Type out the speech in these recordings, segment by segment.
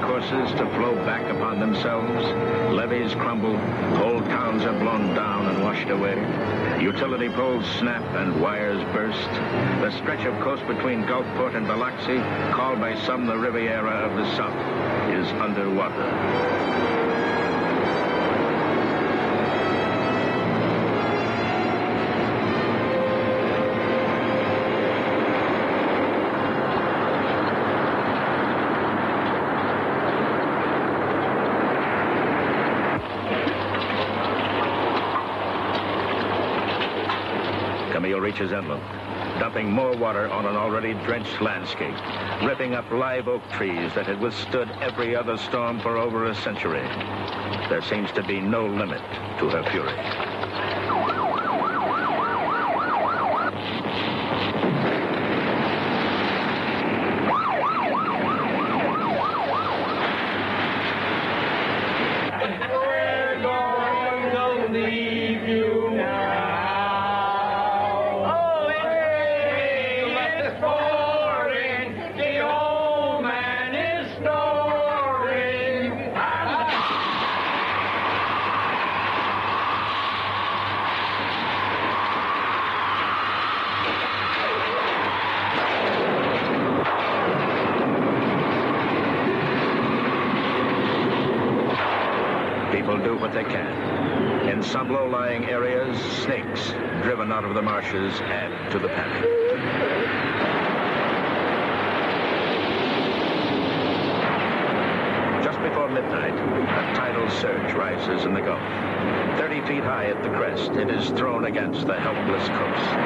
courses to flow back upon themselves. Levees crumble, whole towns are blown down and washed away. Utility poles snap and wires burst. The stretch of coast between Gulfport and Biloxi, called by some the Riviera of the South, is underwater. Reaches inland, dumping more water on an already drenched landscape, ripping up live oak trees that had withstood every other storm for over a century. There seems to be no limit to her fury. Do what they can. In some low-lying areas, snakes driven out of the marshes add to the panic. Just before midnight, a tidal surge rises in the Gulf. 30 feet high at the crest, it is thrown against the helpless coast.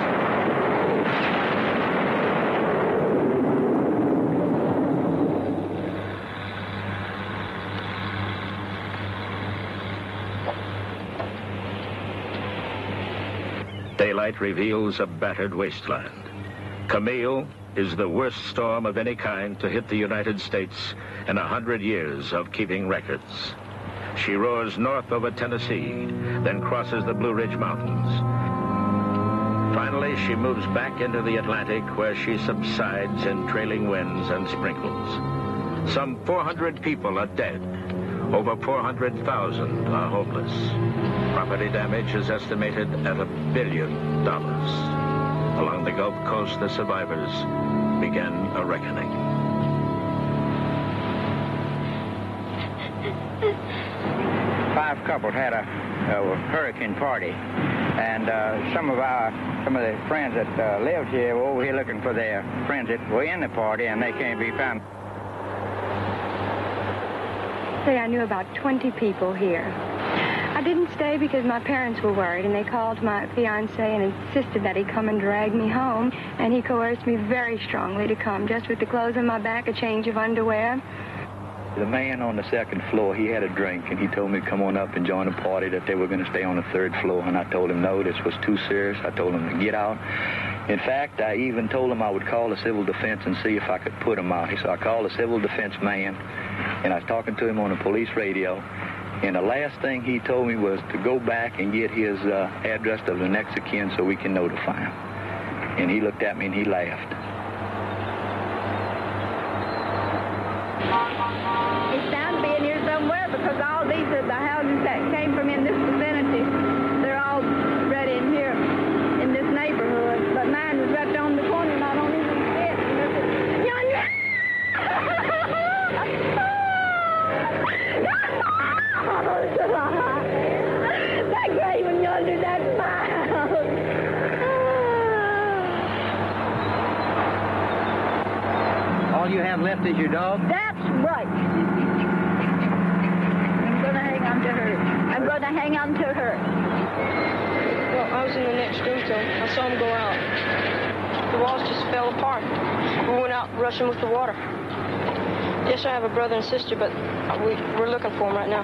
Daylight reveals a battered wasteland. Camille is the worst storm of any kind to hit the United States in 100 years of keeping records. She roars north over Tennessee, then crosses the Blue Ridge Mountains. Finally, she moves back into the Atlantic, where she subsides in trailing winds and sprinkles. Some 400 people are dead. Over 400,000 are homeless. Property damage is estimated at $1 billion. Along the Gulf Coast, the survivors began a reckoning. Five couples had a hurricane party, and some of the friends that lived here were over here looking for their friends that were in the party, and they can't be found. I knew about 20 people here. I didn't stay because my parents were worried, and they called my fiancé and insisted that he come and drag me home, and he coerced me very strongly to come, just with the clothes on my back, a change of underwear. The man on the second floor, he had a drink, and he told me to come on up and join a party, that they were going to stay on the third floor, and I told him no, this was too serious. I told him to get out. In fact, I even told him I would call the civil defense and see if I could put him out. So I called the civil defense man, and I was talking to him on the police radio, and the last thing he told me was to go back and get his address of the next of kin so we can notify him. And he looked at me and he laughed. It's bound to be in here somewhere, because all these are the houses that came from in this vicinity. They're all right in here, in this neighborhood. But mine was right on the corner, not on even the fence. Yonder! That gray one yonder, that's mine. All you have left is your dog? That's right. I'm going to hang on to her. I'm going to hang on to her. Well, I was in the next room, so I saw him go out. The walls just fell apart. We went out rushing with the water. Yes, I have a brother and sister, but we're looking for them right now.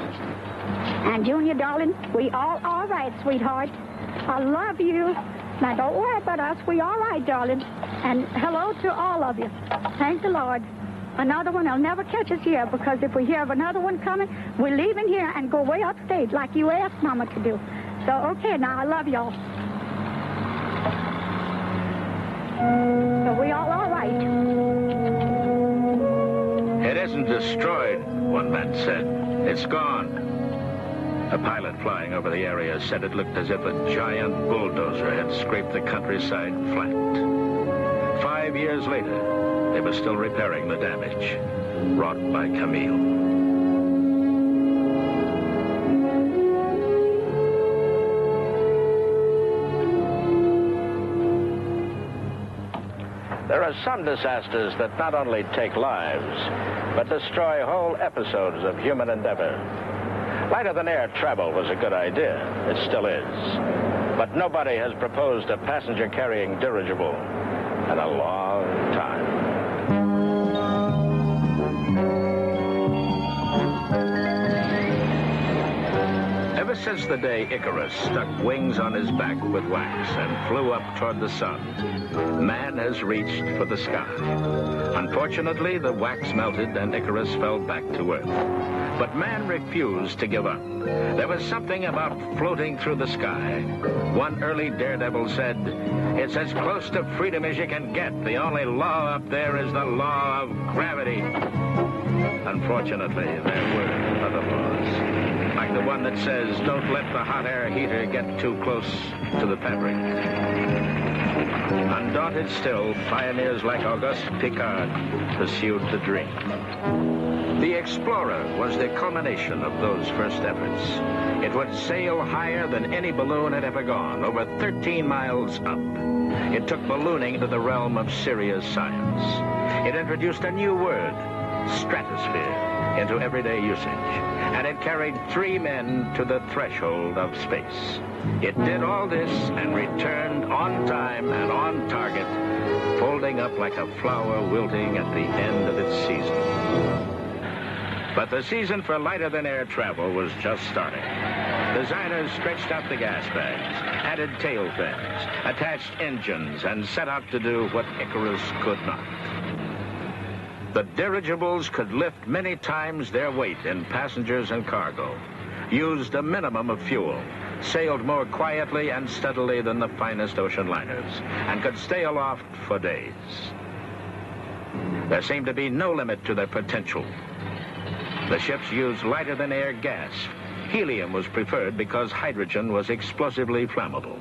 And Junior, darling, we all right, sweetheart. I love you. Now, don't worry about us. We all right, darling. And hello to all of you. Thank the Lord. Another one will never catch us here, because if we hear of another one coming, we're leaving here and go way upstate like you asked Mama to do. So, okay, now, I love y'all. So we all right. It isn't destroyed, one man said. It's gone. A pilot flying over the area said it looked as if a giant bulldozer had scraped the countryside flat. 5 years later, they were still repairing the damage wrought by Camille. There are some disasters that not only take lives, but destroy whole episodes of human endeavor. Lighter-than-air travel was a good idea. It still is. But nobody has proposed a passenger-carrying dirigible in a long time. Ever since the day Icarus stuck wings on his back with wax and flew up toward the sun, man has reached for the sky. Unfortunately, the wax melted and Icarus fell back to Earth. But man refused to give up. There was something about floating through the sky. One early daredevil said, "It's as close to freedom as you can get. The only law up there is the law of gravity." Unfortunately, there were other laws, like the one that says, don't let the hot air heater get too close to the fabric. Undaunted still, pioneers like Auguste Piccard pursued the dream. The Explorer was the culmination of those first efforts. It would sail higher than any balloon had ever gone, over 13 miles up. It took ballooning into the realm of serious science. It introduced a new word, stratosphere, into everyday usage. And it carried 3 men to the threshold of space. It did all this and returned on time and on target, folding up like a flower wilting at the end of its season. But the season for lighter-than-air travel was just starting. Designers stretched out the gas bags, added tail fins, attached engines, and set out to do what Icarus could not. The dirigibles could lift many times their weight in passengers and cargo, used a minimum of fuel, sailed more quietly and steadily than the finest ocean liners, and could stay aloft for days. There seemed to be no limit to their potential. The ships used lighter-than-air gas. Helium was preferred because hydrogen was explosively flammable.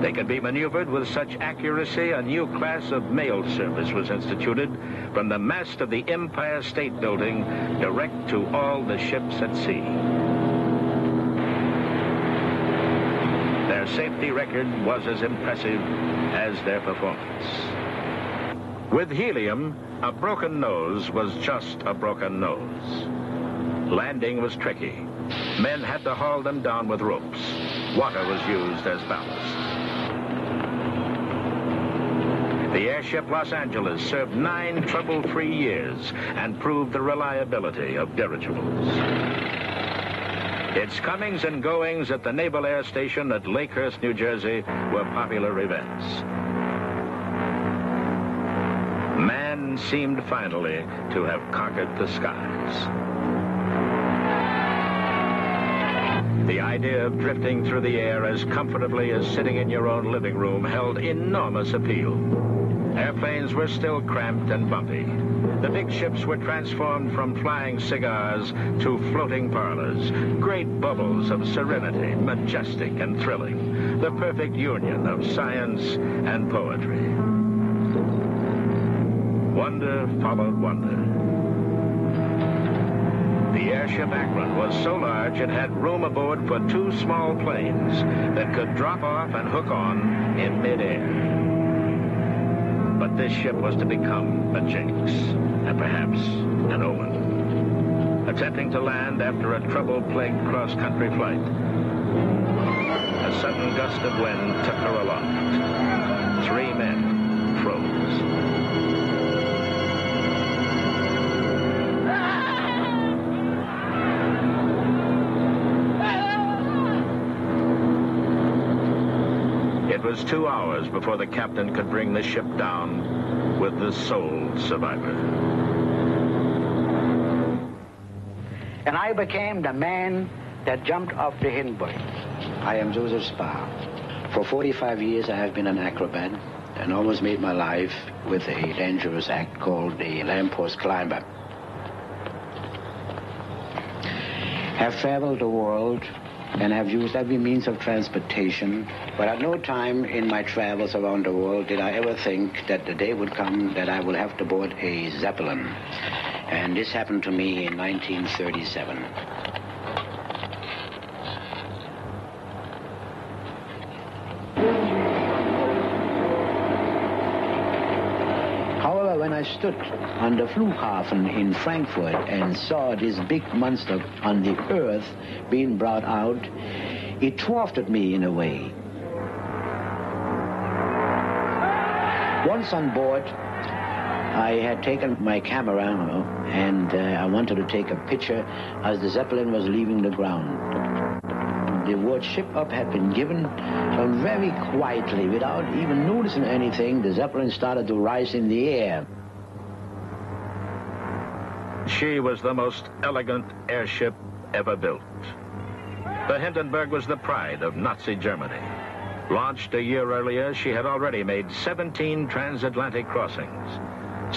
They could be maneuvered with such accuracy, a new class of mail service was instituted from the mast of the Empire State Building direct to all the ships at sea. Their safety record was as impressive as their performance. With helium, a broken nose was just a broken nose. Landing was tricky. Men had to haul them down with ropes. Water was used as ballast. The airship Los Angeles served 9 trouble-free years and proved the reliability of dirigibles. Its comings and goings at the Naval Air Station at Lakehurst, New Jersey were popular events. Man seemed finally to have conquered the skies. The idea of drifting through the air as comfortably as sitting in your own living room held enormous appeal. Airplanes were still cramped and bumpy. The big ships were transformed from flying cigars to floating parlors, great bubbles of serenity, majestic and thrilling, the perfect union of science and poetry. Wonder followed wonder. The airship Akron was so large it had room aboard for 2 small planes that could drop off and hook on in midair. But this ship was to become a jinx, and perhaps an omen. Attempting to land after a trouble-plagued cross-country flight, a sudden gust of wind took her aloft. 3 men froze. It was 2 hours before the captain could bring the ship down with the sole survivor. And I became the man that jumped off the Hindenburg. I am Joseph Spa. For 45 years I have been an acrobat and almost made my life with a dangerous act called the lamppost climber. Have traveled the world and have used every means of transportation, but at no time in my travels around the world did I ever think that the day would come that I will have to board a Zeppelin. And this happened to me in 1937. However, when I stood on the Flughafen in Frankfurt and saw this big monster on the earth being brought out, it dwarfed me in a way. Once on board, I had taken my camera and I wanted to take a picture as the Zeppelin was leaving the ground. The word ship up had been given, and very quietly, without even noticing anything, the Zeppelin started to rise in the air. She was the most elegant airship ever built. The Hindenburg was the pride of Nazi Germany. Launched a year earlier, she had already made 17 transatlantic crossings.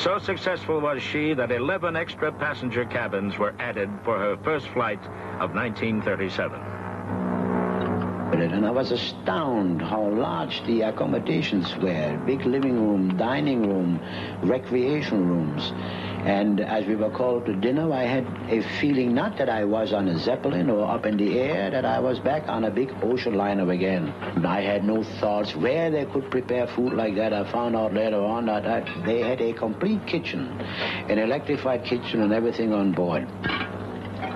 So successful was she that 11 extra passenger cabins were added for her first flight of 1937. And I was astounded how large the accommodations were. Big living room, dining room, recreation rooms. And as we were called to dinner, I had a feeling not that I was on a Zeppelin or up in the air, that I was back on a big ocean liner again. I had no thoughts where they could prepare food like that. I found out later on that they had a complete kitchen, an electrified kitchen and everything on board.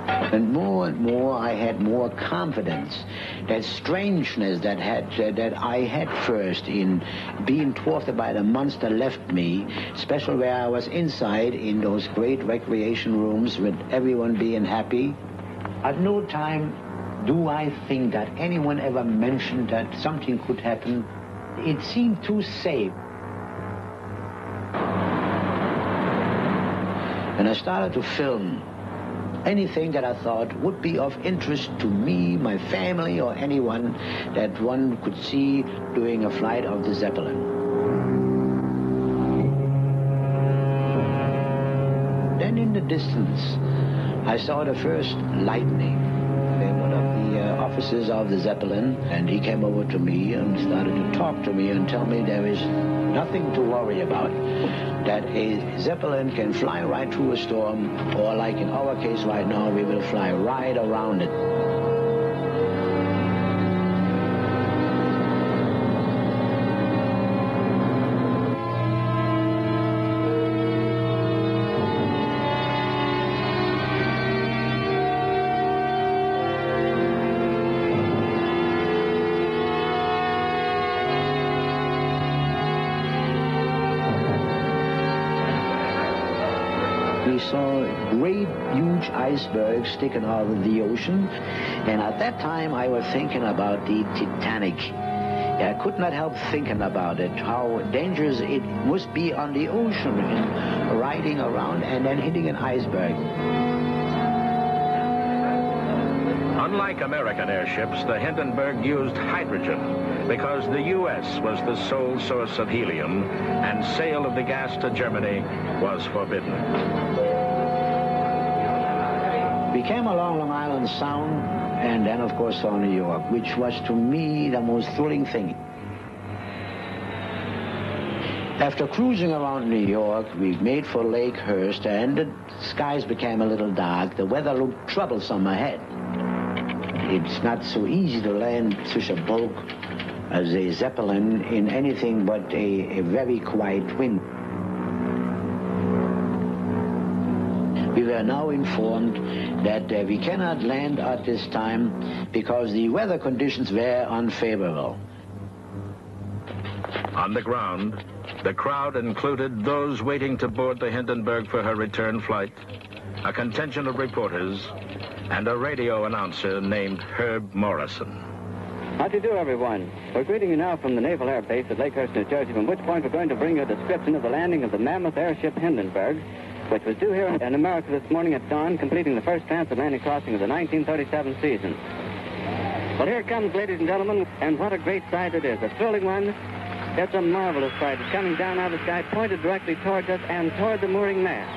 And more, I had more confidence. That strangeness that I had first in being dwarfed by the monster left me, especially where I was inside in those great recreation rooms with everyone being happy. At no time do I think that anyone ever mentioned that something could happen. It seemed too safe. And I started to film anything that I thought would be of interest to me, my family, or anyone that one could see doing a flight of the Zeppelin. Then in the distance, I saw the first lightning. One of the officers of the Zeppelin, and he came over to me and started to talk to me and tell me there is nothing to worry about. That a Zeppelin can fly right through a storm, or like in our case right now, we will fly right around it. We saw great, huge icebergs sticking out of the ocean, and at that time I was thinking about the Titanic. I could not help thinking about it, how dangerous it must be on the ocean, and riding around and then hitting an iceberg. Unlike American airships, the Hindenburg used hydrogen because the U.S. was the sole source of helium, and sale of the gas to Germany was forbidden. We came along Long Island Sound, and then, of course, saw New York, which was, to me, the most thrilling thing. After cruising around New York, we made for Lake Hurst, and the skies became a little dark. The weather looked troublesome ahead. It's not so easy to land such a bulk as a Zeppelin in anything but a very quiet wind. We were now informed that we cannot land at this time because the weather conditions were unfavorable. On the ground, the crowd included those waiting to board the Hindenburg for her return flight, a contingent of reporters, and a radio announcer named Herb Morrison. How do you do, everyone? We're greeting you now from the Naval Air Base at Lakehurst, New Jersey, from which point we're going to bring you a description of the landing of the mammoth airship Hindenburg, which was due here in America this morning at dawn, completing the first transatlantic crossing of the 1937 season. Well, here it comes, ladies and gentlemen, and what a great sight it is. A thrilling one. It's a marvelous sight. It's coming down out of the sky, pointed directly towards us and toward the mooring mast.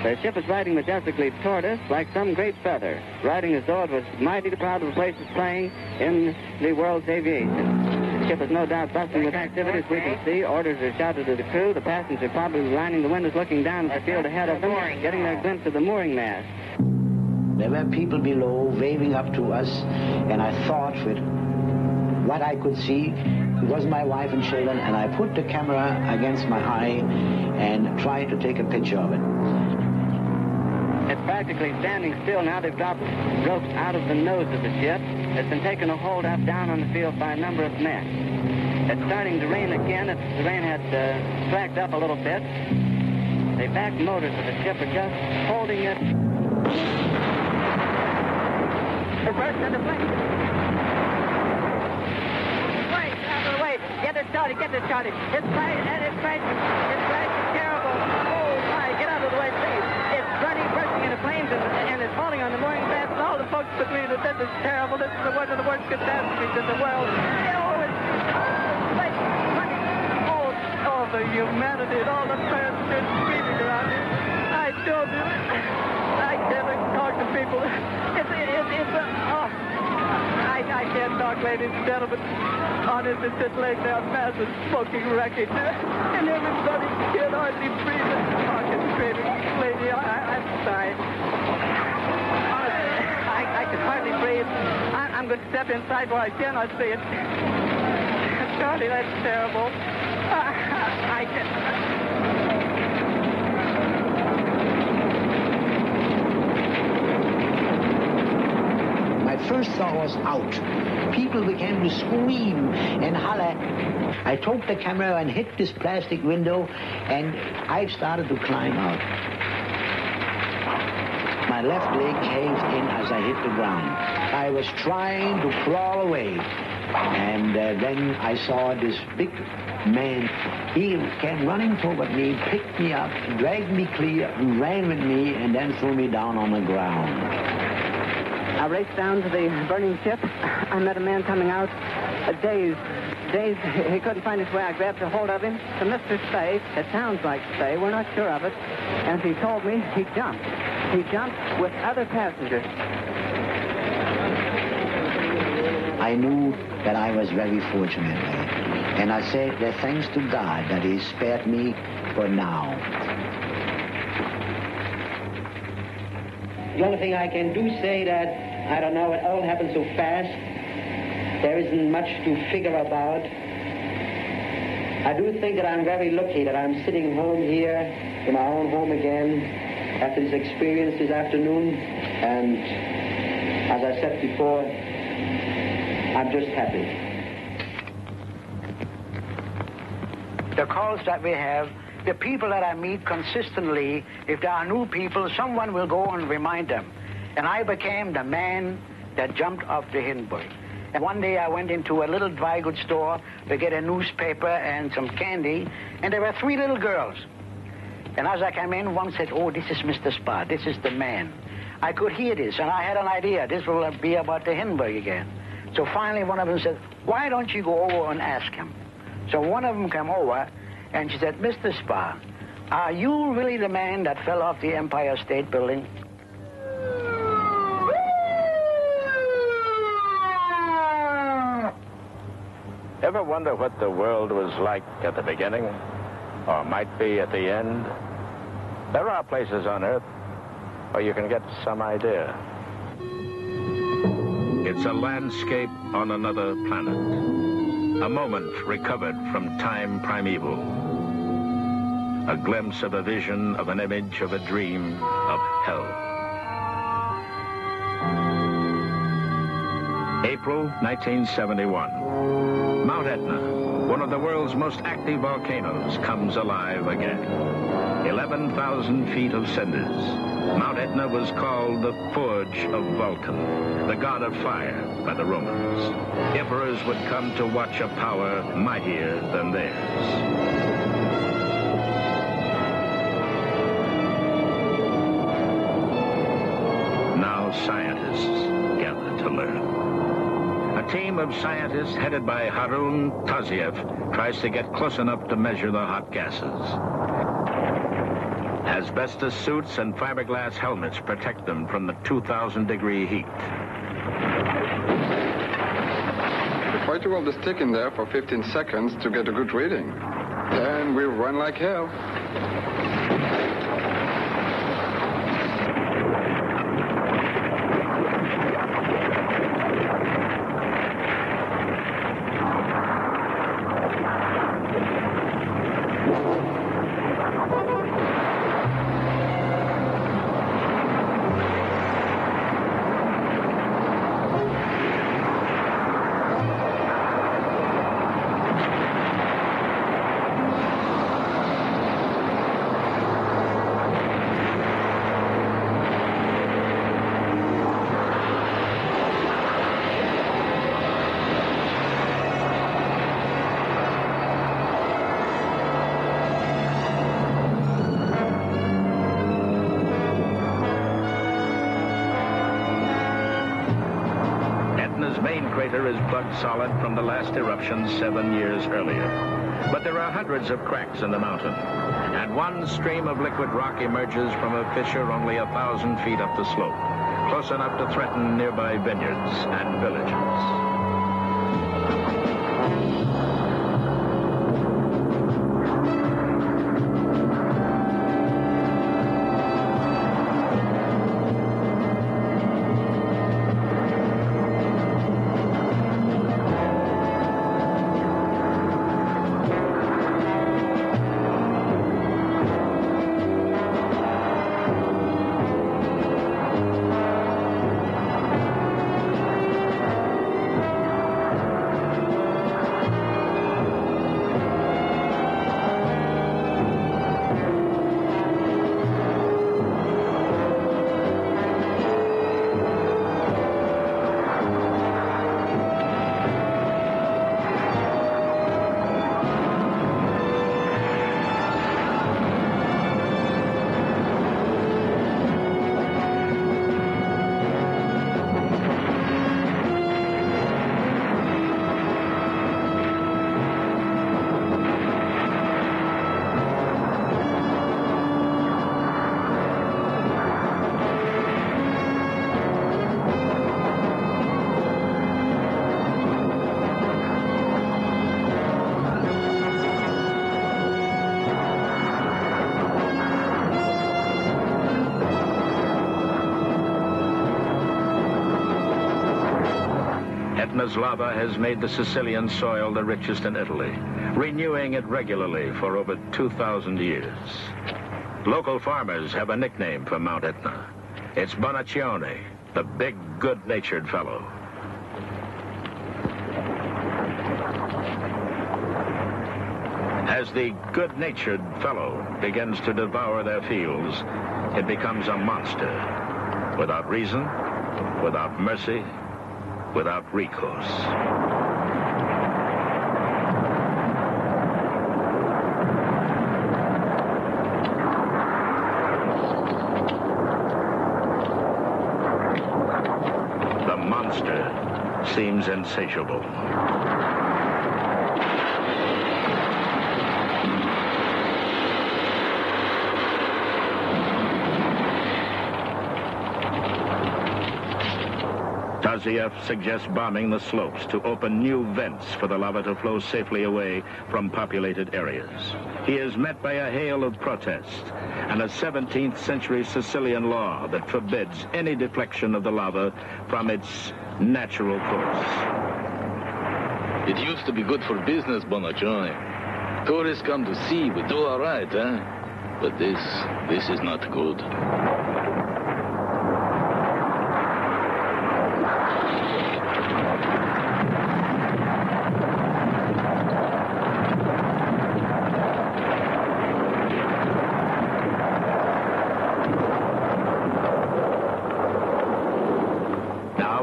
The ship is riding majestically toward us like some great feather, riding as though it was mighty proud of the place it's playing in the world's aviation. The ship is no doubt bustling with activity, as we can see. Orders are shouted to the crew. The passengers are probably lining the windows, looking down at the field ahead of them, getting their glimpse of the mooring mast. There were people below waving up to us, and I thought with what I could see, it was my wife and children, and I put the camera against my eye and tried to take a picture of it. It's practically standing still now. They've dropped ropes out of the nose of the ship. It's been taken a hold up down on the field by a number of men. It's starting to rain again. The rain had slacked up a little bit. The back motors of the ship are just holding it. It burst into flames. Wait, out of the way. Get it started. It's crashing. It's crashing terrible. Oh, my. Get out of the way, please. It's bursting into flames, and it's falling on the mooring mast, and all the folks between us. This is terrible. This is one of the worst catastrophes in the world. Oh, it's funny. Oh, the humanity and all the prayers just screaming around here. I told you. I never talk to people. I can't talk, ladies and gentlemen. Honest, it's just laying there, massive smoking wreckage. And everybody can hardly breathe. Talking, screaming. Lady, I'm sorry. Honestly, I can hardly breathe. I'm going to step inside where I cannot see it. Charlie, that's terrible. I can... First thought was out. People began to scream and holler. I took the camera and hit this plastic window, and I started to climb out. My left leg caved in as I hit the ground. I was trying to crawl away, and then I saw this big man. He came running toward me, picked me up, dragged me clear, ran with me, and then threw me down on the ground. I raced down to the burning ship. I met a man coming out, dazed. He couldn't find his way. I grabbed a hold of him. To Mr. Spay, it sounds like Spay, we're not sure of it. And he told me he jumped. He jumped with other passengers. I knew that I was very fortunate, and I said that thanks to God that he spared me for now. The only thing I can do say that, I don't know, it all happened so fast. There isn't much to figure about. I do think that I'm very lucky that I'm sitting home here in my own home again after this experience this afternoon. And as I said before, I'm just happy. The calls that we have, the people that I meet consistently, if there are new people, someone will go and remind them. And I became the man that jumped off the Hindenburg. And one day I went into a little dry goods store to get a newspaper and some candy, and there were 3 little girls. And as I came in, one said, "Oh, this is Mr. Spa, this is the man." I could hear this, and I had an idea. This will be about the Hindenburg again. So finally one of them said, "Why don't you go over and ask him?" So one of them came over, and she said, "Mr. Spa, are you really the man that fell off the Empire State Building?" Ever wonder what the world was like at the beginning, or might be at the end? There are places on Earth where you can get some idea. It's a landscape on another planet. A moment recovered from time primeval. A glimpse of a vision of an image of a dream of hell. April 1971. Mount Etna, one of the world's most active volcanoes, comes alive again. 11,000 feet of cinders. Mount Etna was called the Forge of Vulcan, the god of fire by the Romans. Emperors would come to watch a power mightier than theirs. Now scientists gather to learn. of scientists headed by Harun Taziev tries to get close enough to measure the hot gases. Asbestos suits and fiberglass helmets protect them from the 2,000-degree heat. The fighter will just stick in there for 15 seconds to get a good reading. Then we run like hell. Is plugged solid from the last eruption 7 years earlier. But there are hundreds of cracks in the mountain, and one stream of liquid rock emerges from a fissure only 1,000 feet up the slope, close enough to threaten nearby vineyards and villages. Etna's lava has made the Sicilian soil the richest in Italy, renewing it regularly for over 2,000 years. Local farmers have a nickname for Mount Etna. It's Bonaccione, the big, good-natured fellow. As the good-natured fellow begins to devour their fields, it becomes a monster, without reason, without mercy, without recourse. The monster seems insatiable. Taziev suggests bombing the slopes to open new vents for the lava to flow safely away from populated areas. He is met by a hail of protest and a 17th century Sicilian law that forbids any deflection of the lava from its natural course. It used to be good for business, Bonaccione. Tourists come to see, we do all right, huh? But this is not good.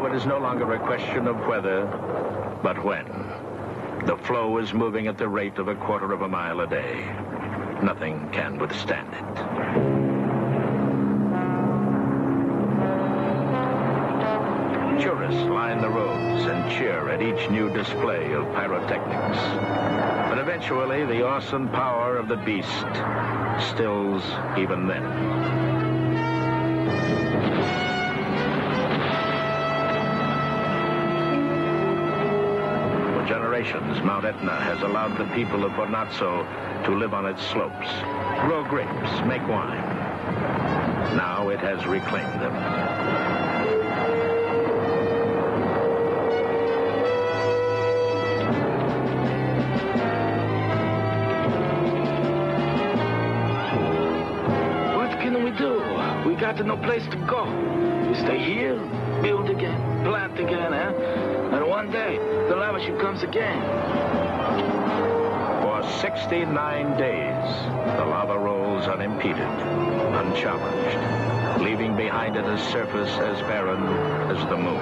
It is no longer a question of whether, but when. The flow is moving at the rate of 1/4 mile a day. Nothing can withstand it. Tourists line the roads and cheer at each new display of pyrotechnics. But eventually, the awesome power of the beast stills even then. For generations, Mount Etna has allowed the people of Bonazzo to live on its slopes, grow grapes, make wine. Now it has reclaimed them. We got no place to go. We stay here, build again, plant again, And one day, the laviship comes again. For 69 days, the lava rolls unimpeded, unchallenged, leaving behind it a surface as barren as the moon.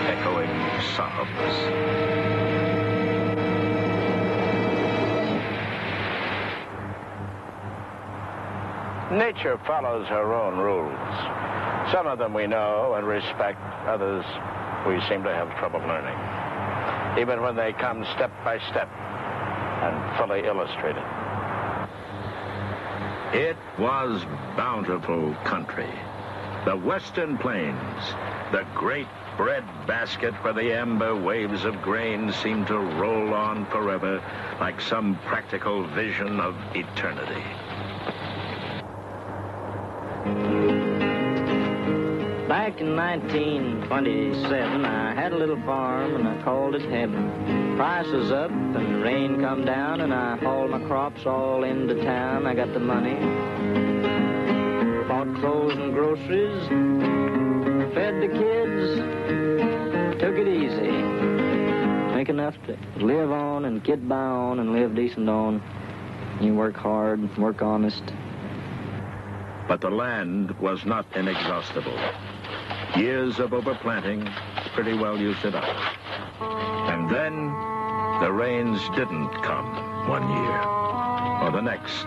Echoing sobs. Nature follows her own rules. Some of them we know and respect, others we seem to have trouble learning, even when they come step by step and fully illustrated. It was bountiful country. The Western Plains, the great bread basket where the amber waves of grain seem to roll on forever like some practical vision of eternity. Back in 1927, I had a little farm and I called it heaven. Prices up and rain come down and I hauled my crops all into town. I got the money, bought clothes and groceries, fed the kids, took it easy. Make enough to live on and get by on and live decent on. You work hard, work honest. But the land was not inexhaustible. Years of overplanting pretty well used it up. And then the rains didn't come one year or the next.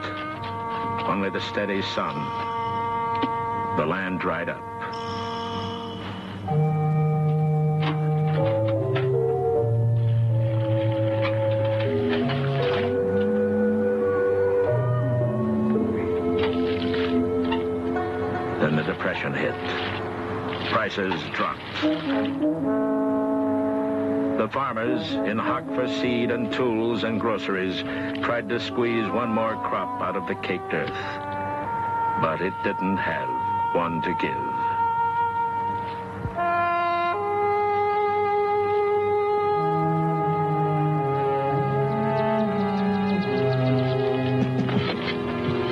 Only the steady sun. The land dried up. Then the Depression hit. Prices dropped. The farmers, in hock for seed and tools and groceries, tried to squeeze one more crop out of the caked earth. But it didn't have one to give.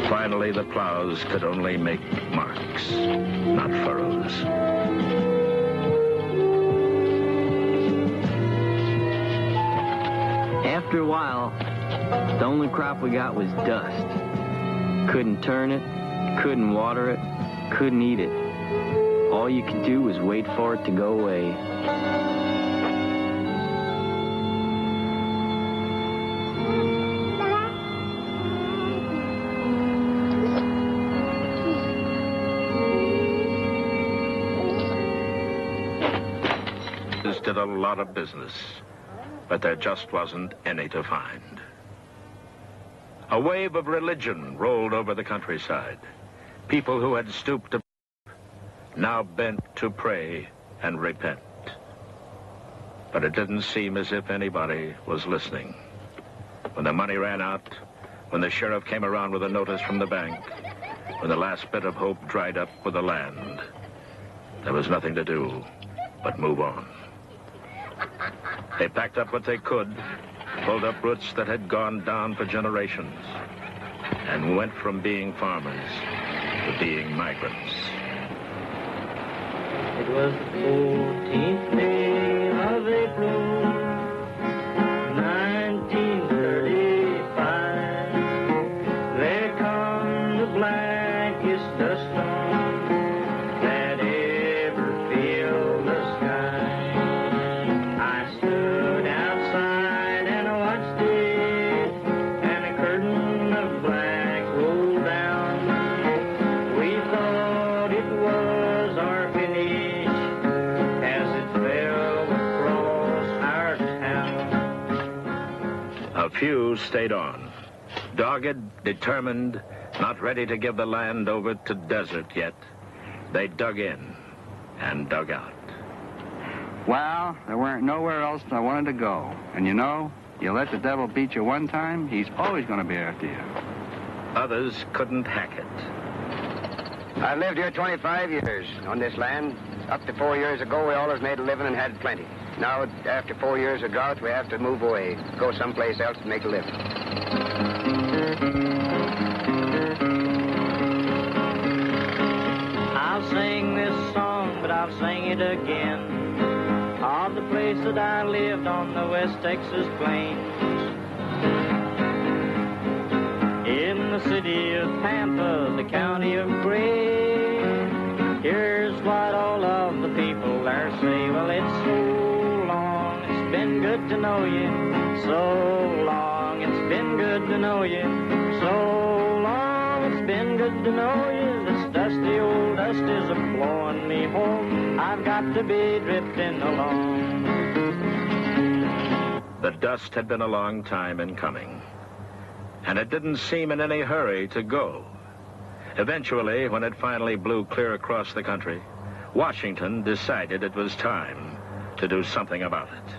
Finally, the plows could only make marks, not furrows. After a while, the only crop we got was dust. Couldn't turn it, couldn't water it, couldn't eat it. All you could do was wait for it to go away. Did a lot of business, but there just wasn't any to find. A wave of religion rolled over the countryside. People who had stooped to now bent to pray and repent. But it didn't seem as if anybody was listening. When the money ran out, when the sheriff came around with a notice from the bank, when the last bit of hope dried up with the land, there was nothing to do but move on. They packed up what they could, pulled up roots that had gone down for generations, and went from being farmers to being migrants. It was the 14th day of April, 1935. There come the blackest dust storm that ever filled the sky. I stood outside and I watched it, and a curtain of black rolled down. We thought it was our finish, crew stayed on. Dogged, determined, not ready to give the land over to desert yet. They dug in and dug out. Well, there weren't nowhere else I wanted to go. And you know, you let the devil beat you one time, he's always going to be after you. Others couldn't hack it. I lived here 25 years on this land. Up to 4 years ago, we always made a living and had plenty. Now, after 4 years of drought, we have to move away, go someplace else to make a living. I'll sing this song, but I'll sing it again. Of the place that I lived on the West Texas plains. In the city of Pampa, the county of Gray. Here's what all of the people there say. Well, it's so long, it's been good to know you. So long, it's been good to know you. So long, it's been good to know you. This dusty old dust is a-blowing me home. I've got to be drifting along. The dust had been a long time in coming, and it didn't seem in any hurry to go. Eventually, when it finally blew clear across the country, Washington decided it was time to do something about it.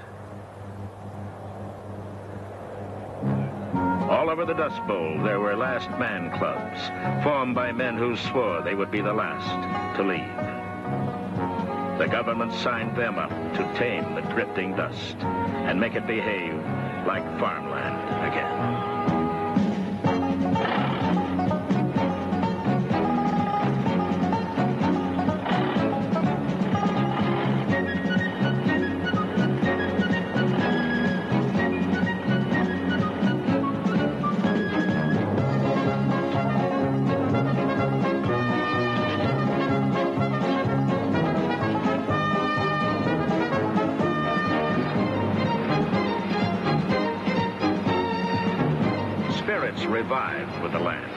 All over the Dust Bowl, there were last man clubs, formed by men who swore they would be the last to leave. The government signed them up to tame the drifting dust and make it behave like farmland again. Revived with the land.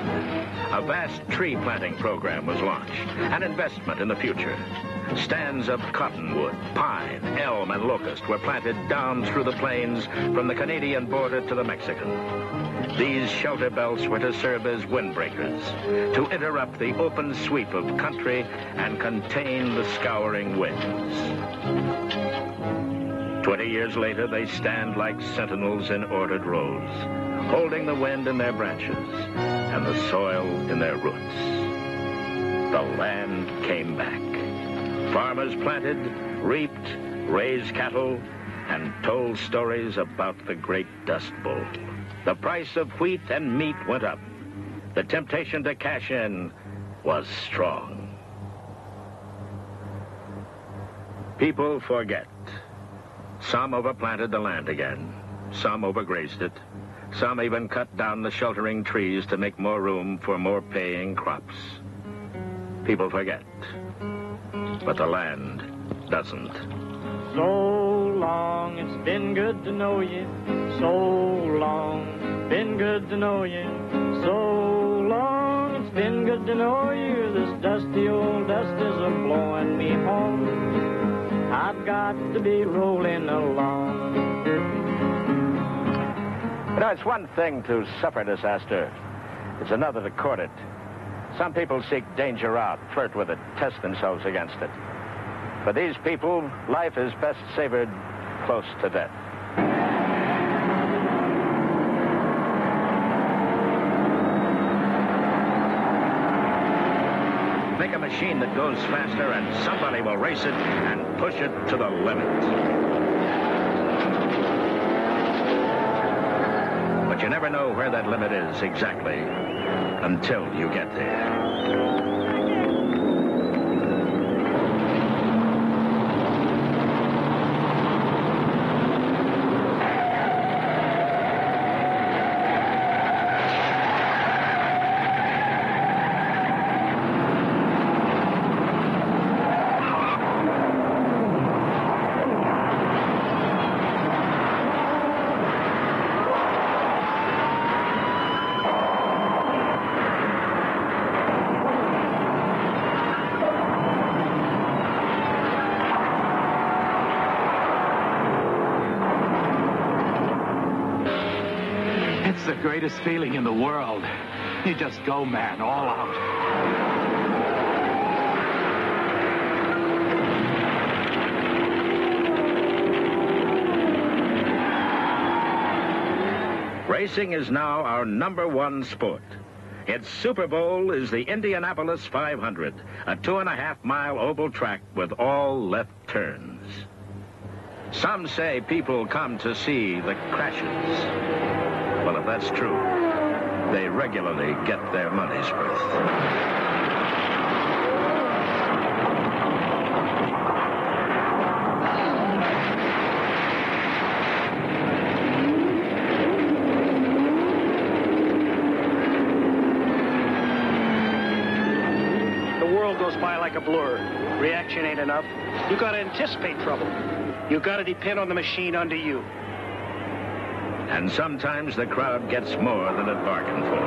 A vast tree planting program was launched, an investment in the future. Stands of cottonwood, pine, elm, and locust were planted down through the plains from the Canadian border to the Mexican. These shelter belts were to serve as windbreakers, to interrupt the open sweep of country and contain the scouring winds. 20 years later, they stand like sentinels in ordered rows, holding the wind in their branches and the soil in their roots. The land came back. Farmers planted, reaped, raised cattle, and told stories about the great Dust Bowl. The price of wheat and meat went up. The temptation to cash in was strong. People forget. Some overplanted the land again. Some overgrazed it. Some even cut down the sheltering trees to make more room for more paying crops. People forget, but the land doesn't. So long, it's been good to know you. So long, been good to know you. So long, it's been good to know you. This dusty old dust is a-blowing me home. I've got to be rolling along. You know, it's one thing to suffer disaster. It's another to court it. Some people seek danger out, flirt with it, test themselves against it. For these people, life is best savored close to death. Make a machine that goes faster and somebody will race it and push it to the limit. But you never know where that limit is exactly until you get there. greatest feeling in the world. You just go, man, all out. Racing is now our #1 sport. Its Super Bowl is the Indianapolis 500, a 2.5-mile oval track with all left turns. Some say people come to see the crashes. Well, if that's true, they regularly get their money's worth. Goes by like a blur. Reaction ain't enough. You gotta anticipate trouble. You gotta depend on the machine under you. And sometimes the crowd gets more than it bargained for.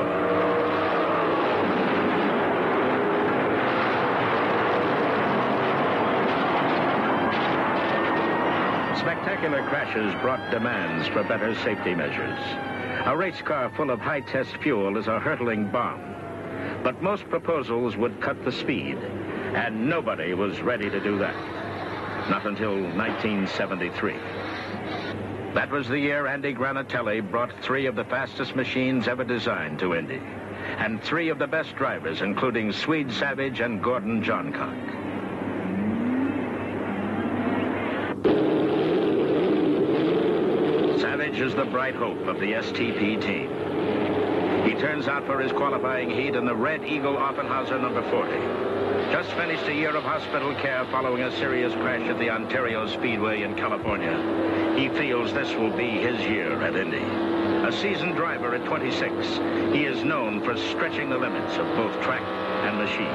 Spectacular crashes brought demands for better safety measures. A race car full of high-test fuel is a hurtling bomb. But most proposals would cut the speed, and nobody was ready to do that. Not until 1973. That was the year Andy Granatelli brought 3 of the fastest machines ever designed to Indy, and 3 of the best drivers, including Swede Savage and Gordon Johncock. Savage is the bright hope of the STP team. He turns out for his qualifying heat in the Red Eagle Offenhauser number 40. Just finished a year of hospital care following a serious crash at the Ontario Speedway in California. He feels this will be his year at Indy. A seasoned driver at 26, he is known for stretching the limits of both track and machine.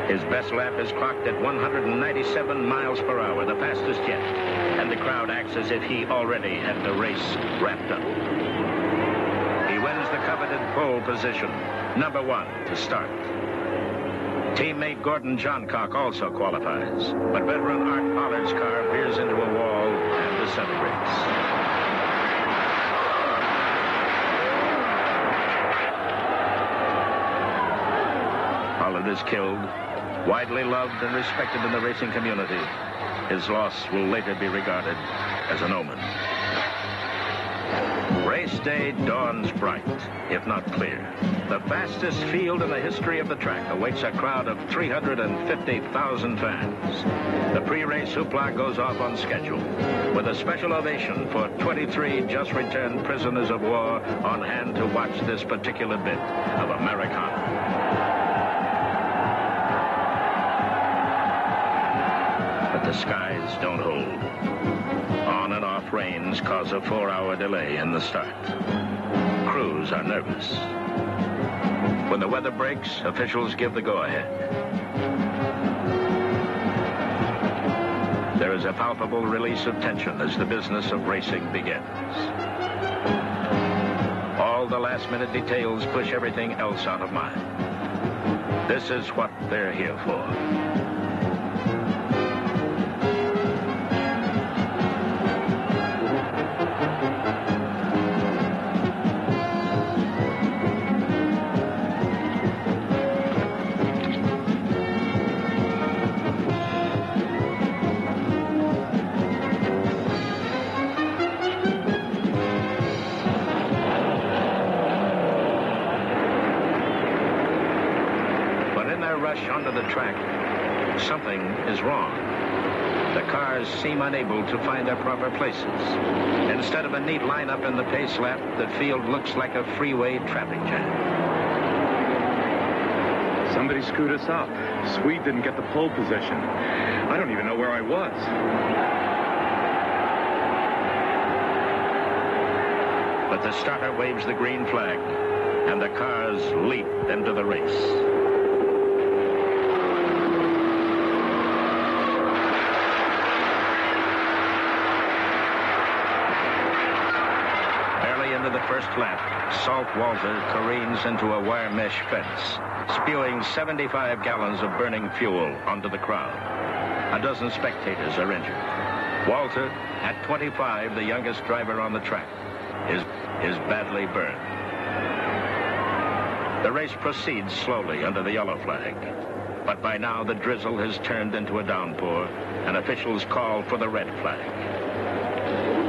His best lap is clocked at 197 miles per hour, the fastest yet. And the crowd acts as if he already had the race wrapped up. He wins the coveted pole position, #1 to start. Teammate Gordon Johncock also qualifies, but veteran Art Pollard's car veers into a wall and disintegrates. Pollard is killed. Widely loved and respected in the racing community, his loss will later be regarded as an omen. Race day dawns bright, if not clear. The fastest field in the history of the track awaits a crowd of 350,000 fans. The pre-race hoopla goes off on schedule, with a special ovation for 23 just-returned prisoners of war on hand to watch this particular bit of Americana. But the skies don't hold. On and off rains cause a 4-hour delay in the start. Crews are nervous. When the weather breaks, officials give the go-ahead. There is a palpable release of tension as the business of racing begins. All the last-minute details push everything else out of mind. This is what they're here for. Onto the track, something is wrong. The cars seem unable to find their proper places. Instead of a neat lineup in the pace lap, the field looks like a freeway traffic jam. Somebody screwed us up. Swede didn't get the pole position. I don't even know where I was. But the starter waves the green flag, and the cars leap into the race. first lap, Salt Walter careens into a wire mesh fence, spewing 75 gallons of burning fuel onto the crowd. A dozen spectators are injured. Walter, at 25, the youngest driver on the track, is badly burned. The race proceeds slowly under the yellow flag. But by now, the drizzle has turned into a downpour, and officials call for the red flag.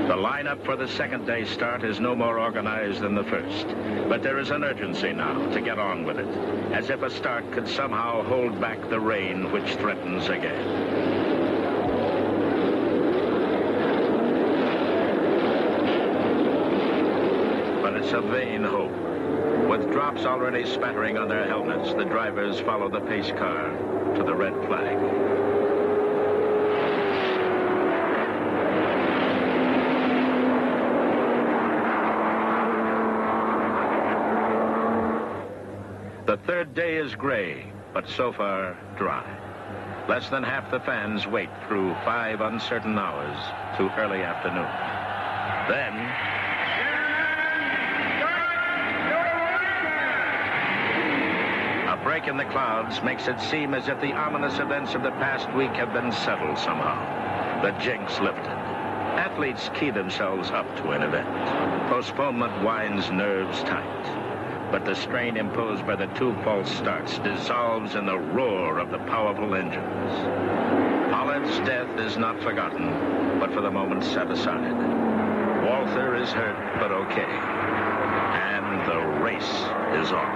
The lineup for the second day start is no more organized than the first. But there is an urgency now to get on with it, as if a start could somehow hold back the rain which threatens again. But it's a vain hope. With drops already spattering on their helmets, the drivers follow the pace car to the red flag. The third day is gray, but so far dry. Less than half the fans wait through 5 uncertain hours to early afternoon. Then, a break in the clouds makes it seem as if the ominous events of the past week have been settled somehow. The jinx lifted. Athletes key themselves up to an event. Postponement winds nerves tight. But the strain imposed by the 2 false starts dissolves in the roar of the powerful engines. Pollard's death is not forgotten, but for the moment set aside. Walter is hurt, but okay. And the race is on.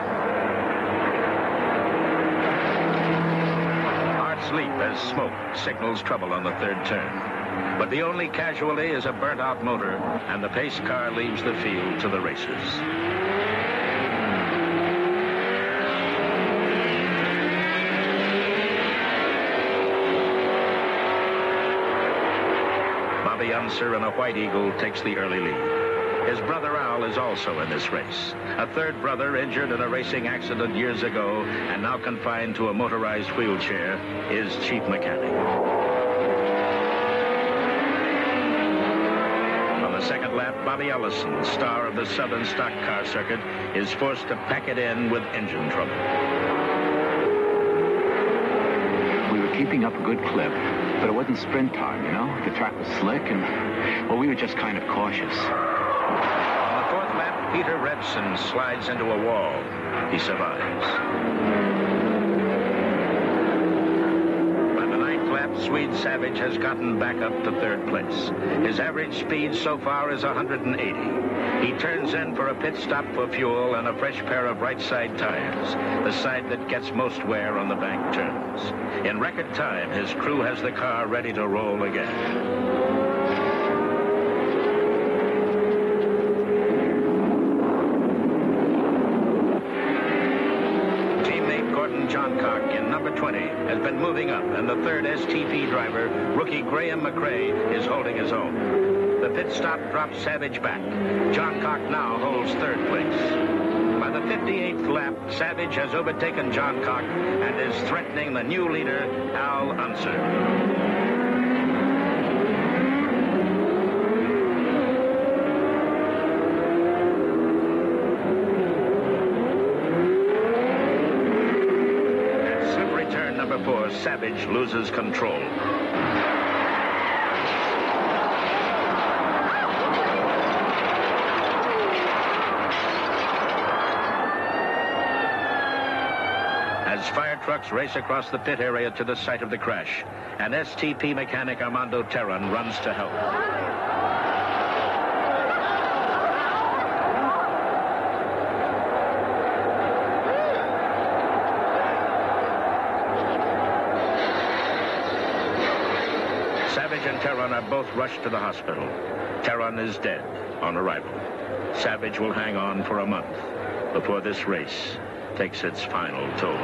Hart's leap as smoke signals trouble on the third turn. But the only casualty is a burnt-out motor, and the pace car leaves the field to the racers. Bobby Unser in a White Eagle takes the early lead. His brother Al is also in this race. A third brother injured in a racing accident years ago and now confined to a motorized wheelchair is chief mechanic. On the second lap, Bobby Ellison, star of the Southern Stock Car Circuit, is forced to pack it in with engine trouble. We were keeping up a good clip, but it wasn't sprint time, you know? The track was slick, and, well, we were just kind of cautious. On the fourth lap, Peter Rebson slides into a wall. He survives. By the ninth lap, Swede Savage has gotten back up to third place. His average speed so far is 180. He turns in for a pit stop for fuel and a fresh pair of right-side tires, the side that gets most wear on the bank turns. In record time, his crew has the car ready to roll again. Johncock in number 20 has been moving up, and the third STP driver, rookie Graham McRae, is holding his own. The pit stop drops Savage back. Johncock now holds third place. By the 58th lap, Savage has overtaken Johncock and is threatening the new leader, Al Unser. Savage loses control. As fire trucks race across the pit area to the site of the crash, an STP mechanic, Armando Terran, runs to help. And Terran are both rushed to the hospital. Terran is dead on arrival. Savage will hang on for a month before this race takes its final toll.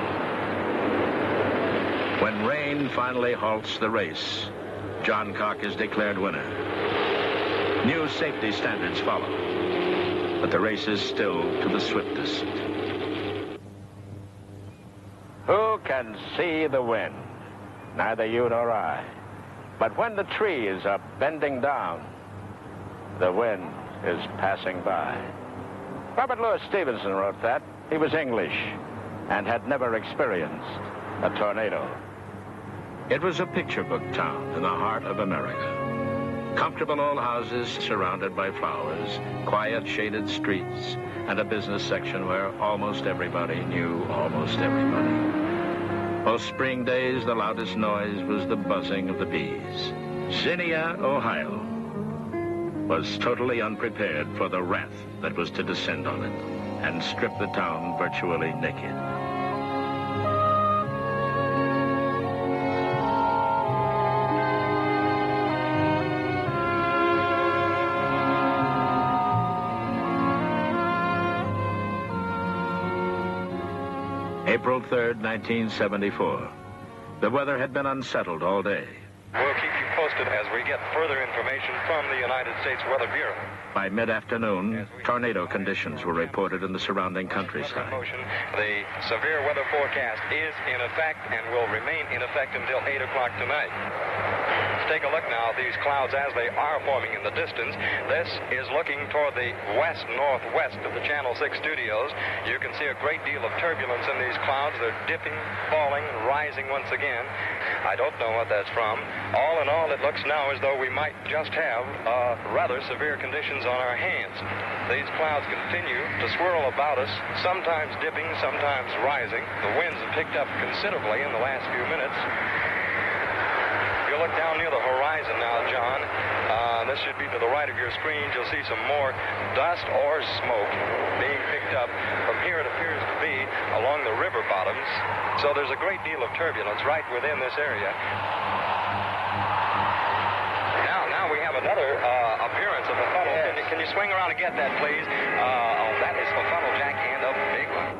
When rain finally halts the race, Johncock is declared winner. New safety standards follow, but the race is still to the swiftest. Who can see the wind? Neither you nor I. But when the trees are bending down, the wind is passing by. Robert Louis Stevenson wrote that. He was English and had never experienced a tornado. It was a picture book town in the heart of America. Comfortable old houses surrounded by flowers, quiet shaded streets, and a business section where almost everybody knew almost everybody. Most spring days, the loudest noise was the buzzing of the bees. Xenia, Ohio, was totally unprepared for the wrath that was to descend on it and strip the town virtually naked. April 3rd, 1974. The weather had been unsettled all day. We'll keep you posted as we get further information from the United States Weather Bureau. By mid-afternoon, tornado conditions were reported in the surrounding countryside. The severe weather forecast is in effect and will remain in effect until 8 o'clock tonight. Let's take a look now at these clouds as they are forming in the distance. This is looking toward the west-northwest of the Channel 6 studios. You can see a great deal of turbulence in these clouds. They're dipping, falling, rising once again. I don't know what that's from. All in all, it looks now as though we might just have rather severe conditions on our hands. These clouds continue to swirl about us, sometimes dipping, sometimes rising. The winds have picked up considerably in the last few minutes. If you look down near the horizon now, John, this should be to the right of your screen. You'll see some more dust or smoke being picked up. From here it appears to be along the river bottoms. So there's a great deal of turbulence right within this area. Now we have another appearance of a funnel. Yes. Can you swing around and get that, please? That is a funnel, Jack, and a big one.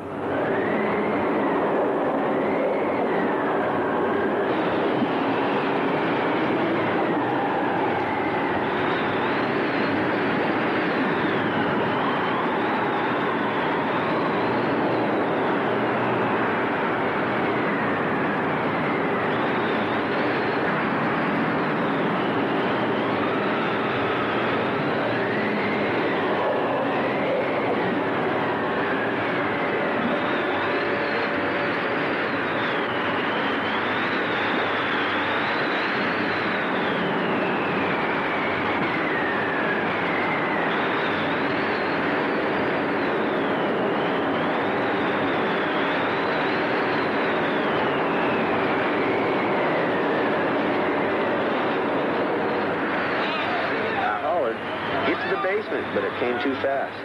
But it came too fast.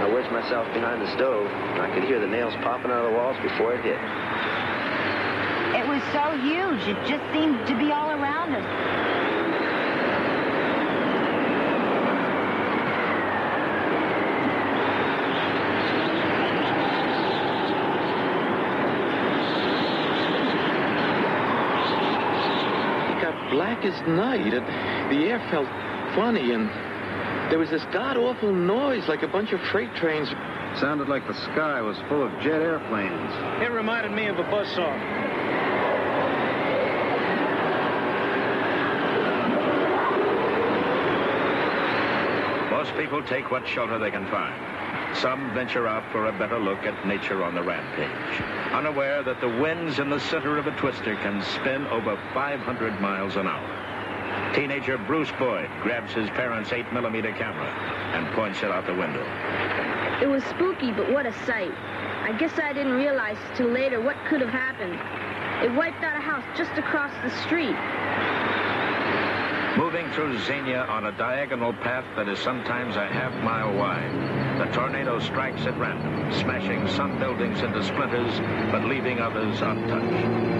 I wedged myself behind the stove, and I could hear the nails popping out of the walls before it hit. It was so huge, it just seemed to be all around us. It got black as night. The air felt funny, and there was this god-awful noise like a bunch of freight trains. Sounded like the sky was full of jet airplanes. It reminded me of a buzzsaw. Most people take what shelter they can find. Some venture out for a better look at nature on the rampage, unaware that the winds in the center of a twister can spin over 500 miles an hour. Teenager Bruce Boyd grabs his parents' 8mm camera and points it out the window. It was spooky, but what a sight. I guess I didn't realize till later what could have happened. It wiped out a house just across the street. Moving through Xenia on a diagonal path that is sometimes a half-mile wide, the tornado strikes at random, smashing some buildings into splinters, but leaving others untouched.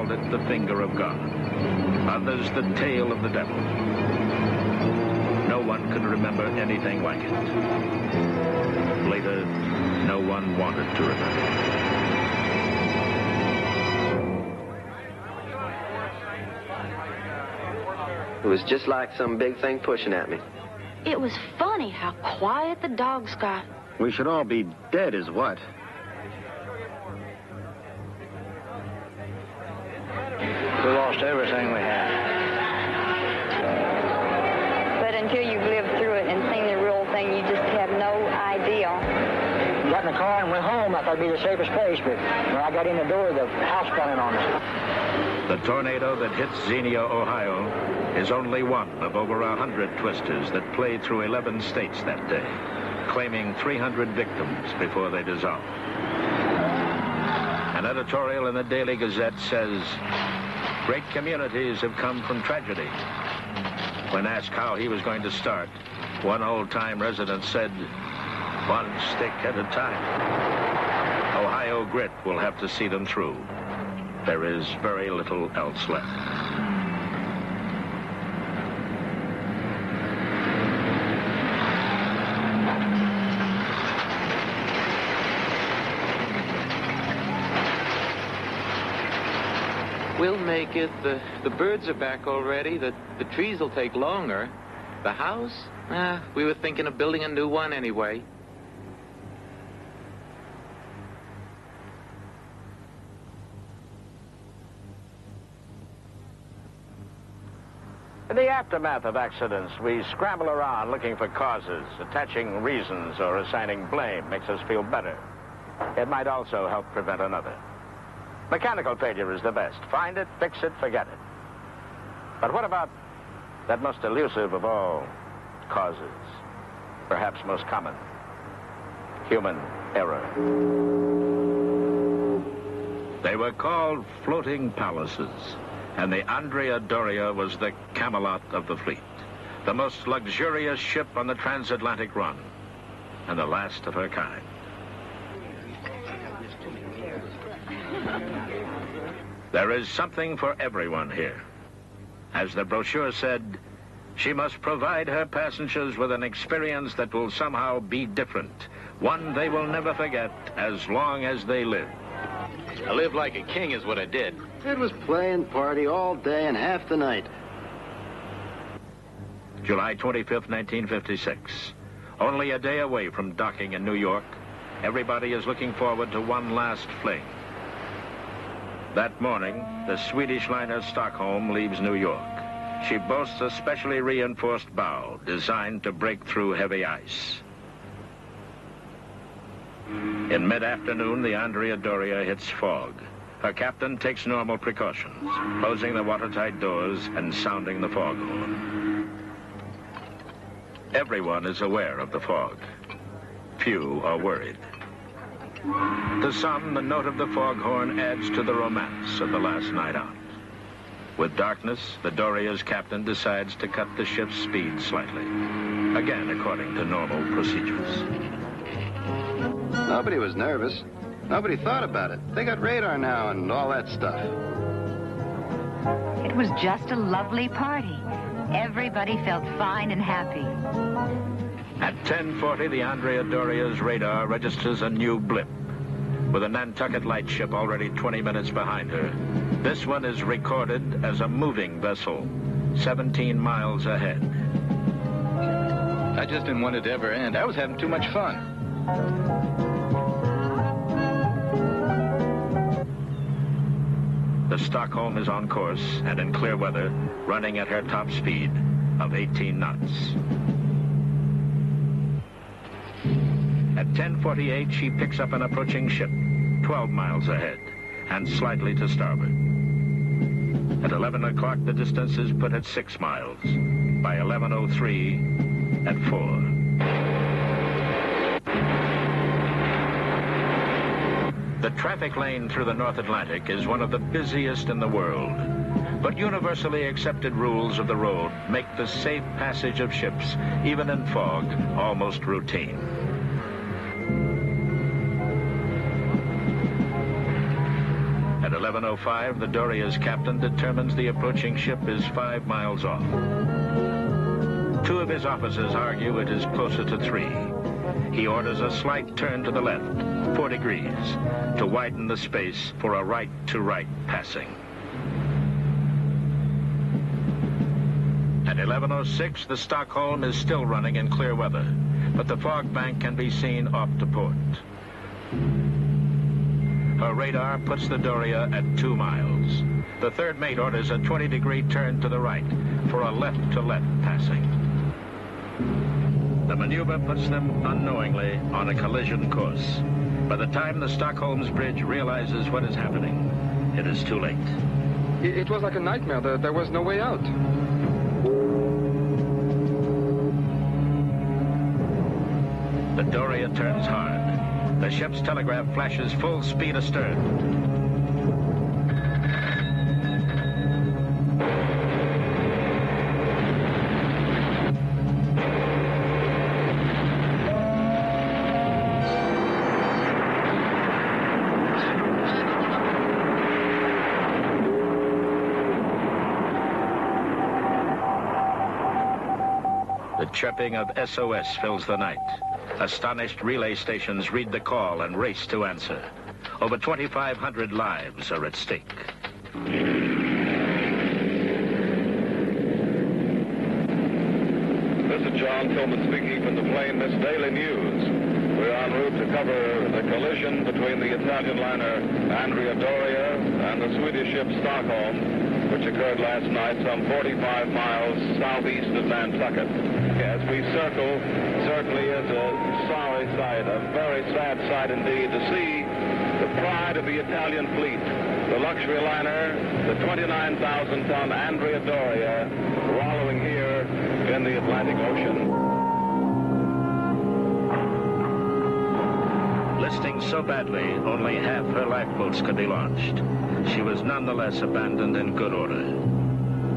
called it the finger of God, others the tail of the devil. No one could remember anything like it. Later, no one wanted to remember. It was just like some big thing pushing at me. It was funny how quiet the dogs got. We should all be dead is what? We lost everything we had. But until you've lived through it and seen the real thing, you just have no idea. Got in the car and went home. I thought it'd be the safest place, but when I got in the door, the house burning on us. The tornado that hit Xenia, Ohio, is only one of over 100 twisters that played through 11 states that day, claiming 300 victims before they dissolved. An editorial in the Daily Gazette says, "Great communities have come from tragedy." When asked how he was going to start, one old-time resident said, "One stick at a time." Ohio grit will have to see them through. There is very little else left. We'll make it. The birds are back already. The trees will take longer. The house? We were thinking of building a new one anyway. In the aftermath of accidents, we scramble around looking for causes. Attaching reasons or assigning blame makes us feel better. It might also help prevent another. Mechanical failure is the best. Find it, fix it, forget it. But what about that most elusive of all causes, perhaps most common, human error? They were called floating palaces, and the Andrea Doria was the Camelot of the fleet, the most luxurious ship on the transatlantic run, and the last of her kind. There is something for everyone here. As the brochure said, she must provide her passengers with an experience that will somehow be different, one they will never forget as long as they live. I lived like a king is what I did. It was play and party all day and half the night. July 25th, 1956. Only a day away from docking in New York, everybody is looking forward to one last fling. That morning, the Swedish liner Stockholm leaves New York. She boasts a specially reinforced bow designed to break through heavy ice. In mid-afternoon, the Andrea Doria hits fog. Her captain takes normal precautions, closing the watertight doors and sounding the foghorn. Everyone is aware of the fog. Few are worried. To some, the note of the foghorn adds to the romance of the last night out. With darkness, the Doria's captain decides to cut the ship's speed slightly, again according to normal procedures. Nobody was nervous. Nobody thought about it. They got radar now and all that stuff. It was just a lovely party. Everybody felt fine and happy. At 10:40, the Andrea Doria's radar registers a new blip. With a Nantucket lightship already 20 minutes behind her, this one is recorded as a moving vessel, 17 miles ahead. I just didn't want it to ever end. I was having too much fun. The Stockholm is on course and in clear weather, running at her top speed of 18 knots. At 10:48, she picks up an approaching ship, 12 miles ahead, and slightly to starboard. At 11 o'clock, the distance is put at 6 miles. By 11:03, at 4. The traffic lane through the North Atlantic is one of the busiest in the world. But universally accepted rules of the road make the safe passage of ships, even in fog, almost routine. At 11:05, the Doria's captain determines the approaching ship is 5 miles off. 2 of his officers argue it is closer to 3. He orders a slight turn to the left, 4 degrees, to widen the space for a right-to-right passing. At 11:06, the Stockholm is still running in clear weather, but the fog bank can be seen off to port. Her radar puts the Doria at 2 miles. The third mate orders a 20-degree turn to the right for a left-to-left passing. The maneuver puts them unknowingly on a collision course. By the time the Stockholm's bridge realizes what is happening, it is too late. It was like a nightmare. There was no way out. The Doria turns hard. The ship's telegraph flashes full speed astern. The chirping of SOS fills the night. Astonished relay stations read the call and race to answer. Over 2,500 lives are at stake. This is John Tillman speaking from the plane Miss Daily News. We're en route to cover the collision between the Italian liner Andrea Doria and the Swedish ship Stockholm, which occurred last night some 45 miles southeast of Nantucket. As we circle, certainly is a sorry sight, a very sad sight indeed, to see the pride of the Italian fleet, the luxury liner, the 29,000-ton Andrea Doria, wallowing here in the Atlantic Ocean. Listing so badly, only half her lifeboats could be launched. She was nonetheless abandoned in good order.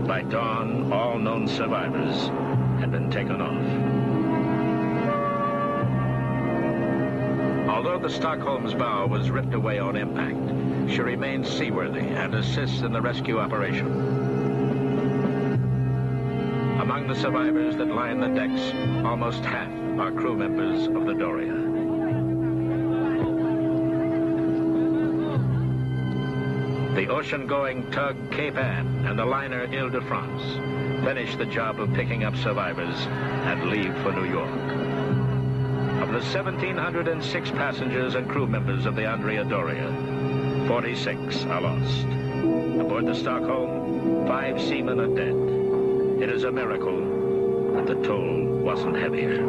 By dawn, all known survivors had been taken off. Although the Stockholm's bow was ripped away on impact, she remains seaworthy and assists in the rescue operation. Among the survivors that line the decks, almost half are crew members of the Doria. The ocean-going tug Cape Ann and the liner Ile-de-France finish the job of picking up survivors and leave for New York. Of the 1,706 passengers and crew members of the Andrea Doria, 46 are lost. Aboard the Stockholm, 5 seamen are dead. It is a miracle that the toll wasn't heavier.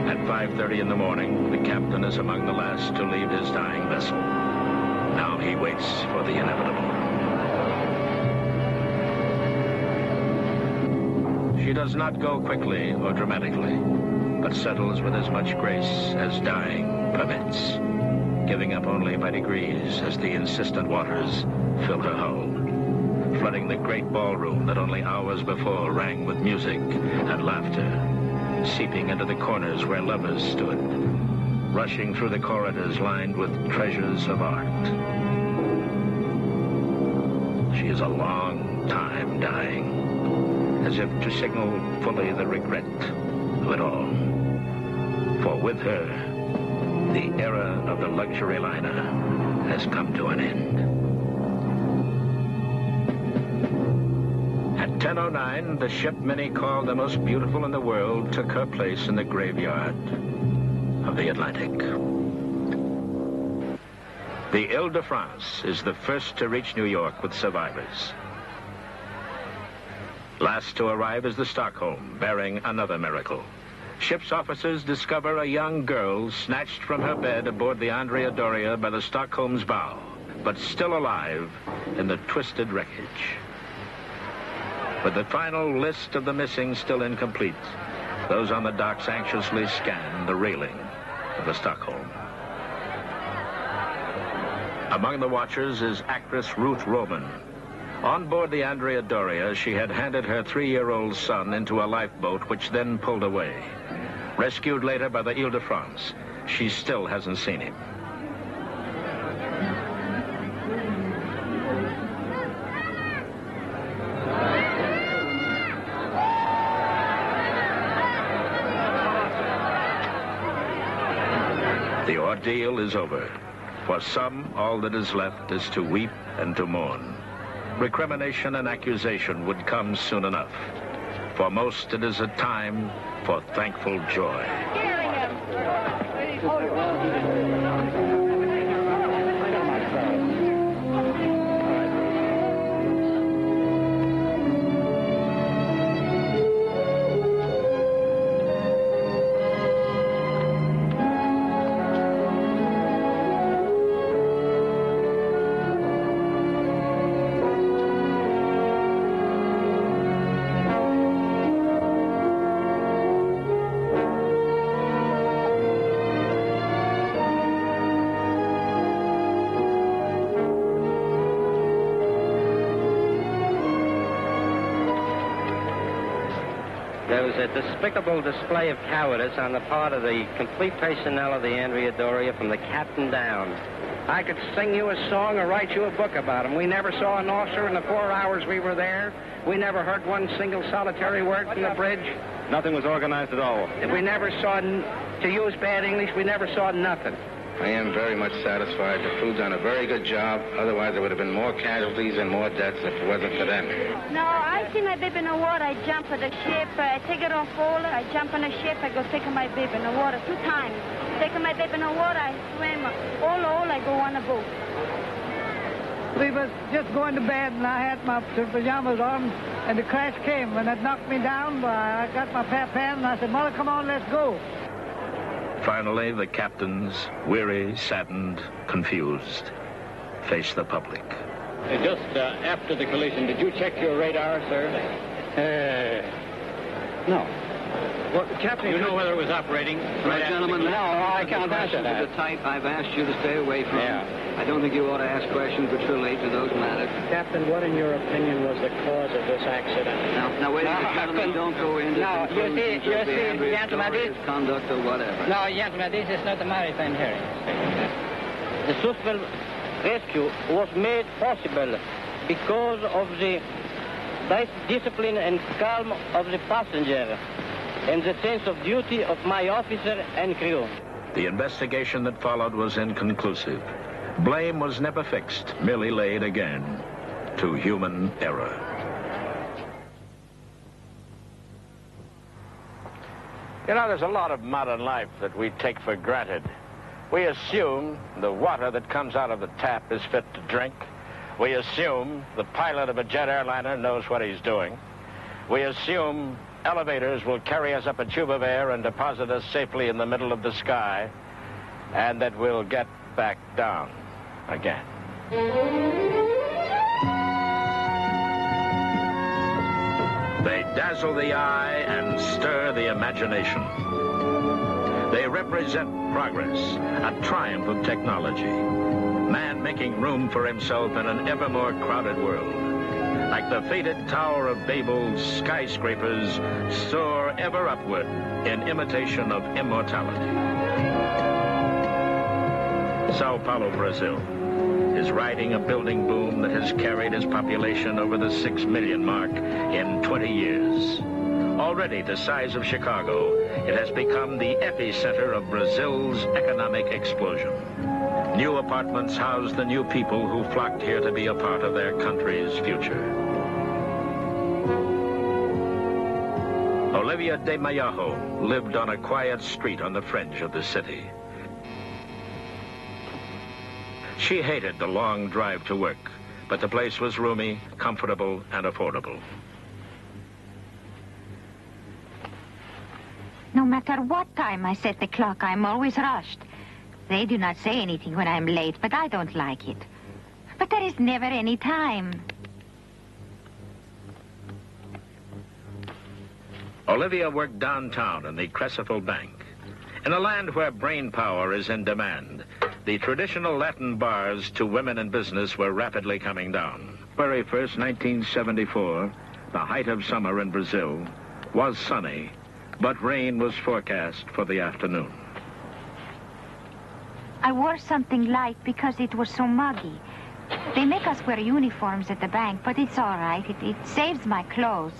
At 5:30 in the morning, the captain is among the last to leave his dying vessel. Now he waits for the inevitable. She does not go quickly or dramatically, but settles with as much grace as dying permits, giving up only by degrees as the insistent waters fill her hull, flooding the great ballroom that only hours before rang with music and laughter, seeping into the corners where lovers stood, rushing through the corridors lined with treasures of art. She is a long time dying, as if to signal fully the regret of it all. For with her, the era of the luxury liner has come to an end. At 10:09, the ship many call the most beautiful in the world took her place in the graveyard of the Atlantic. The Ile-de-France is the first to reach New York with survivors. Last to arrive is the Stockholm, bearing another miracle. Ship's officers discover a young girl snatched from her bed aboard the Andrea Doria by the Stockholm's bow, but still alive in the twisted wreckage. With the final list of the missing still incomplete, those on the docks anxiously scan the railing of the Stockholm. Among the watchers is actress Ruth Roman. On board the Andrea Doria, she had handed her 3-year-old son into a lifeboat, which then pulled away. Rescued later by the Ile-de-France, she still hasn't seen him. ordeal is over. For some, all that is left is to weep and to mourn. Recrimination and accusation would come soon enough. For most, it is a time for thankful joy. There was a despicable display of cowardice on the part of the complete personnel of the Andrea Doria from the captain down. I could sing you a song or write you a book about them. We never saw an officer in the 4 hours we were there. We never heard one single solitary word from the bridge. Nothing was organized at all. If we never saw, to use bad English, we never saw nothing. I am very much satisfied. The crew done a very good job. Otherwise, there would have been more casualties and more deaths if it wasn't for them. No, I see my baby in the water. I jump on the ship. I take it off all. I jump on the ship. I go take my baby in the water 2 times. Take my baby in the water. I swim. All I go on the boat. We was just going to bed, and I had my pajamas on, and the crash came, and it knocked me down. I got my pan, and I said, Mother, come on, let's go. Finally, the captains, weary, saddened, confused, face the public. Just after the collision, did you check your radar, sir? No. Well, Captain, you know whether it was operating? Right, gentlemen. No, I can't answer that. The type I've asked you to stay away from. Yeah. I don't think you ought to ask questions which relate to those matters. Captain, what, in your opinion, was the cause of this accident? Now wait a minute, gentlemen. Don't go into gentlemen, his conduct or whatever. No, gentlemen, this is not a maritime hearing. The successful rescue was made possible because of the discipline and calm of the passenger and the sense of duty of my officer and crew. The investigation that followed was inconclusive. Blame was never fixed, merely laid again to human error. You know, there's a lot of modern life that we take for granted. We assume the water that comes out of the tap is fit to drink. We assume the pilot of a jet airliner knows what he's doing. We assume elevators will carry us up a tube of air and deposit us safely in the middle of the sky, and that we'll get back down again. They dazzle the eye and stir the imagination. They represent progress, a triumph of technology. Man making room for himself in an ever more crowded world. Like the fated Tower of Babel's skyscrapers soar ever upward in imitation of immortality. Sao Paulo, Brazil, is riding a building boom that has carried its population over the 6 million mark in 20 years. Already the size of Chicago, it has become the epicenter of Brazil's economic explosion. New apartments house the new people who flocked here to be a part of their country's future. Olivia de Mayajo lived on a quiet street on the fringe of the city. She hated the long drive to work, but the place was roomy, comfortable, and affordable. No matter what time I set the clock, I'm always rushed. They do not say anything when I'm late, but I don't like it. But there is never any time. Olivia worked downtown in the Crescifel Bank. In a land where brain power is in demand, the traditional Latin bars to women in business were rapidly coming down. February 1st, 1974, the height of summer in Brazil, was sunny, but rain was forecast for the afternoon. I wore something light because it was so muggy. They make us wear uniforms at the bank, but it's all right. It saves my clothes.